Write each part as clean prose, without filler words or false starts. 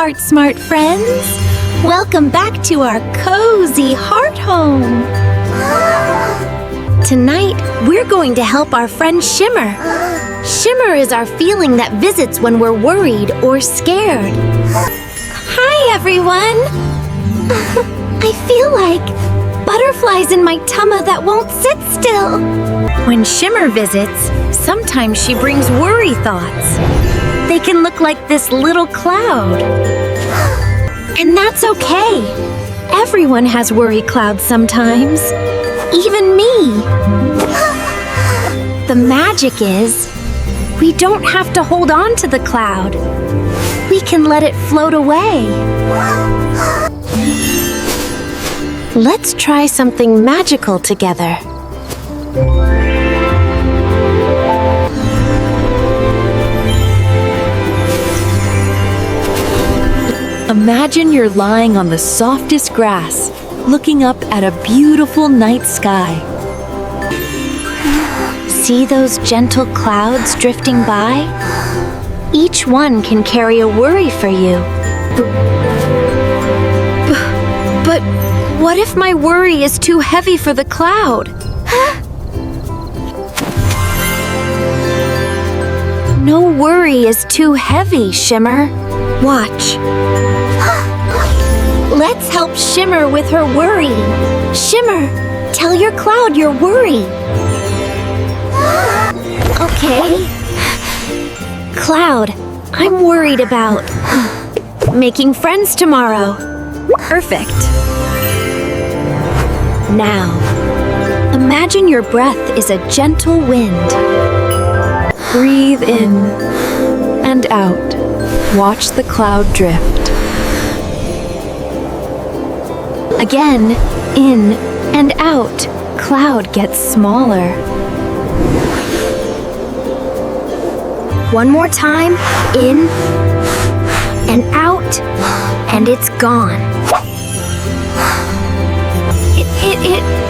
heart smart friends. Welcome back to our cozy heart home. Tonight, we're going to help our friend Shimmer. Shimmer is our feeling that visits when we're worried or scared. Hi, everyone. I feel like butterflies in my tummy that won't sit still. When Shimmer visits, sometimes she brings worry thoughts. They can look like this little cloud. And that's okay. Everyone has worry clouds sometimes. Even me. The magic is, we don't have to hold on to the cloud. We can let it float away. Let's try something magical together. Imagine you're lying on the softest grass, looking up at a beautiful night sky. See those gentle clouds drifting by? Each one can carry a worry for you. But what if my worry is too heavy for the cloud? No worry is too heavy, Shimmer. Watch. Let's help Shimmer with her worry. Shimmer, tell your cloud your worry. Okay. Cloud, I'm worried about making friends tomorrow. Perfect. Now, imagine your breath is a gentle wind. Breathe in and out. Watch the cloud drift. Again, in and out. Cloud gets smaller. One more time, in and out, and it's gone.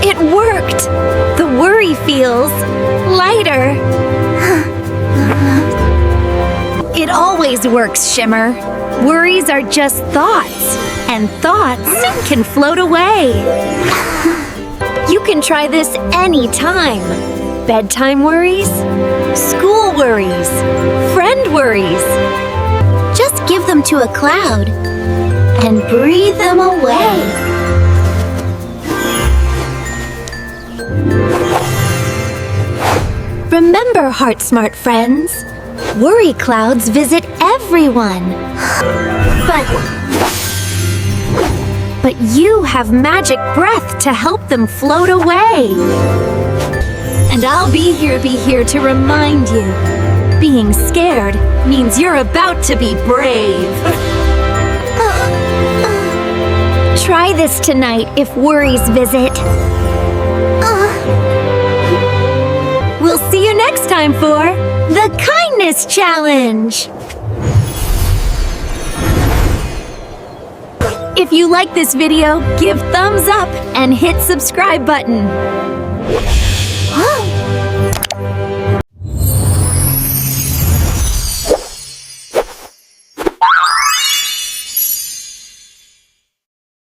It worked. The worry feels lighter. It always works, Shimmer. Worries are just thoughts, and thoughts can float away. You can try this anytime. Bedtime worries, school worries, friend worries. Just give them to a cloud and breathe them away. Remember, heart smart friends, worry clouds visit everyone. But you have magic breath to help them float away. And I'll be here to remind you. Being scared means you're about to be brave. Try this tonight if worries visit. We'll see you next time for the Kindness Challenge. If you like this video, give thumbs up and hit subscribe button.